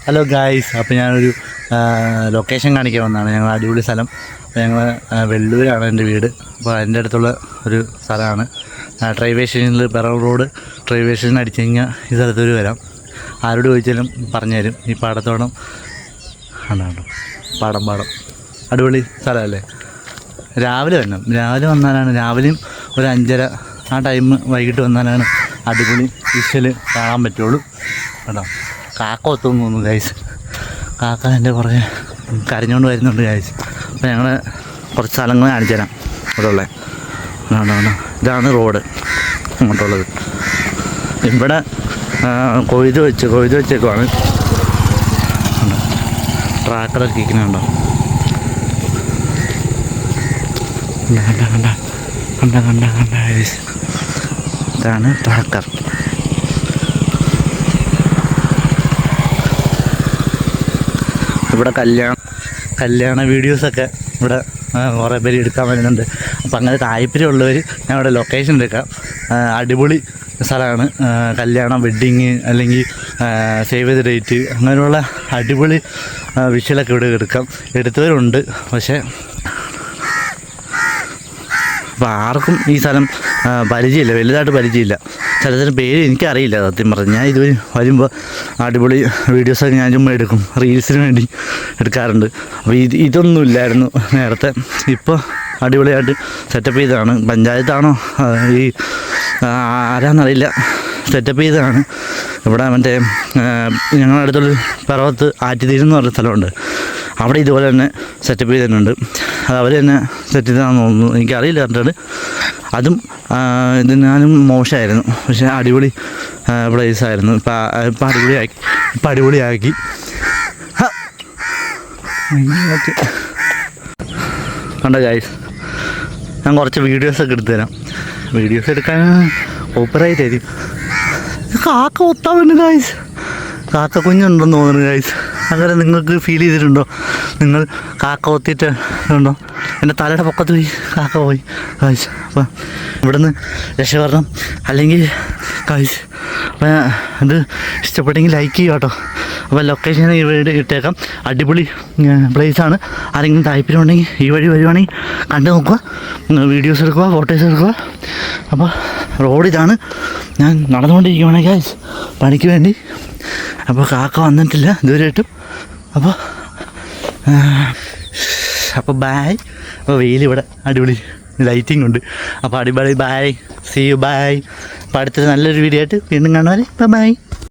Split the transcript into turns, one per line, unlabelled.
Hello guys, അപ്പോൾ ഞാനൊരു location കാണിക്കാൻ വന്നതാണ്. ഞങ്ങൾ അടിപൊളി സ്ഥലം. അപ്പോൾ ഞങ്ങൾ വെള്ളൂരാണ് എൻ്റെ വീട്. അപ്പോൾ അതിൻ്റെ അടുത്തുള്ള ഒരു സ്ഥലമാണ്. ട്രൈവേ സ്റ്റേഷനിൽ പെറൽ റോഡ് ട്രൈവേ സ്റ്റേഷൻ അടിച്ചു കഴിഞ്ഞാൽ ഈ സ്ഥലത്തൊരു വരാം. ആരോട് ചോദിച്ചാലും പറഞ്ഞു തരും. ഈ പാടത്തോളം കണ്ടോ, പാടം അടിപൊളി സ്ഥലമല്ലേ. രാവിലെ വന്നാലാണ്, രാവിലെയും ഒരു 5:30 ആ ടൈം വൈകിട്ട് വന്നാലാണ് അടിപൊളി വിഷ്വൽ കാണാൻ പറ്റുള്ളൂ. കേട്ടോ, കാക്ക ഒത്തുന്നു തോന്നുന്നു ഗൈസ്. കാക്ക എൻ്റെ കുറേ കരഞ്ഞുകൊണ്ട് വരുന്നുണ്ട് ഗൈസ്. അപ്പോൾ ഞങ്ങൾ കുറച്ച് സ്ഥലങ്ങൾ കാണിച്ചു തരാം. ഇവിടെ ഉള്ളത് ഇതാണ് റോഡ് അങ്ങോട്ടുള്ളത്. ഇവിടെ കൊയ്ത് വെച്ചേക്കുവാണ്. ട്രാക്ടറൊക്കെ ഇരിക്കുന്നുണ്ടോ? കണ്ട ഗൈസ്, ഇതാണ് ട്രാക്ടർ. ഇവിടെ കല്യാണ വീഡിയോസൊക്കെ ഇവിടെ കുറേ പേര് എടുക്കാൻ വരുന്നുണ്ട്. അപ്പോൾ അങ്ങനെ താല്പര്യമുള്ളവർ ഞാൻ ഇവിടെ ലൊക്കേഷൻ എടുക്കാം. അടിപൊളി സ്ഥലമാണ്. കല്യാണം, വെഡ്ഡിങ്, അല്ലെങ്കിൽ സേവ് ദ ഡേറ്റ്, അങ്ങനെയുള്ള അടിപൊളി വിഷ്വലൊക്കെ ഇവിടെ എടുത്തവരുണ്ട്. പക്ഷേ അപ്പോൾ ആർക്കും ഈ സ്ഥലം പരിചയമില്ല, വലുതായിട്ട് പരിചയമില്ല. സ്ഥലത്തിന് പേര് എനിക്കറിയില്ല സത്യം പറഞ്ഞു. ഞാൻ ഇത് വരുമ്പോൾ അടിപൊളി വീഡിയോസൊക്കെ ഞാൻ ചുമ്മാ എടുക്കും, റീൽസിന് വേണ്ടി എടുക്കാറുണ്ട്. അപ്പോൾ ഇതൊന്നുമില്ലായിരുന്നു നേരത്തെ. ഇപ്പോൾ അടിപൊളിയായിട്ട് സെറ്റപ്പ് ചെയ്തതാണ്. പഞ്ചായത്താണോ ഈ ആരാന്നറിയില്ല, സെറ്റപ്പ് ചെയ്തതാണ്. ഇവിടെ മറ്റേ ഞങ്ങളുടെ അടുത്തുള്ള പിറവത്ത് ആറ്റിത്തീരെന്ന് പറഞ്ഞ സ്ഥലമുണ്ട്. അവിടെ ഇതുപോലെ തന്നെ സെറ്റപ്പ് ചെയ്തിട്ടുണ്ട്. അത് അവർ തന്നെ സെറ്റ് ചെയ്താണെന്ന് തോന്നുന്നു, എനിക്കറിയില്ല കണ്ടിട്ട്. അതും ഇതിനാലും മോശമായിരുന്നു, പക്ഷേ അടിപൊളി പ്ലേസായിരുന്നു. ഇപ്പം അടിപൊളിയാക്കി. കണ്ടോ ഗൈസ്, ഞാൻ കുറച്ച് വീഡിയോസൊക്കെ എടുത്തു തരാം. വീഡിയോസ് എടുക്കാൻ കോപ്പറേറ്റ് ആയിരിക്കും. കാക്ക ഒത്താൻ വേണ്ടി ഗൈസ്, കാക്ക കുഞ്ഞുണ്ടെന്ന് തോന്നുന്നു ഗൈസ്. അങ്ങനെ നിങ്ങൾക്ക് ഫീൽ ചെയ്തിട്ടുണ്ടോ? നിങ്ങൾ കാക്ക ഒത്തിയിട്ട് ഉണ്ടോ? എൻ്റെ തലയുടെ പൊക്കത്ത് പോയി കാക്ക പോയി ഗൈസ്. അപ്പം ഇവിടെ നിന്ന് രക്ഷപ്പെടണം, അല്ലെങ്കിൽ ഗൈസ് അപ്പം ഇത് ഇഷ്ടപ്പെട്ടെങ്കിൽ ലൈക്ക് ചെയ്യുക കേട്ടോ. അപ്പോൾ ലൊക്കേഷൻ ഈ വീട് ഇട്ടേക്കാം. അടിപൊളി പ്ലേസാണ്. ആരെങ്കിലും താല്പര്യം ഉണ്ടെങ്കിൽ ഈ വഴി വരുവാണെങ്കിൽ കണ്ടു നോക്കുക, വീഡിയോസ് എടുക്കുക, ഫോട്ടോസ് എടുക്കുക. അപ്പോൾ റോഡ് ഇതാണ്. ഞാൻ നടന്നുകൊണ്ടിരിക്കുകയാണ് ഗൈസ് പണിക്ക് വേണ്ടി. അപ്പോൾ കാക്ക വന്നിട്ടില്ല ഇതുവരെയായിട്ടും. അപ്പോൾ ബായ്. അപ്പോൾ വെയിലിവിടെ അടിപൊളി ലൈറ്റിംഗ് ഉണ്ട്. അപ്പോൾ അടിപൊളി ബായ്, സീ യു, ബായ്. അപ്പോൾ അടുത്തൊരു നല്ലൊരു വീഡിയോ ആയിട്ട് വീണ്ടും കാണുവാൻ ബൈ.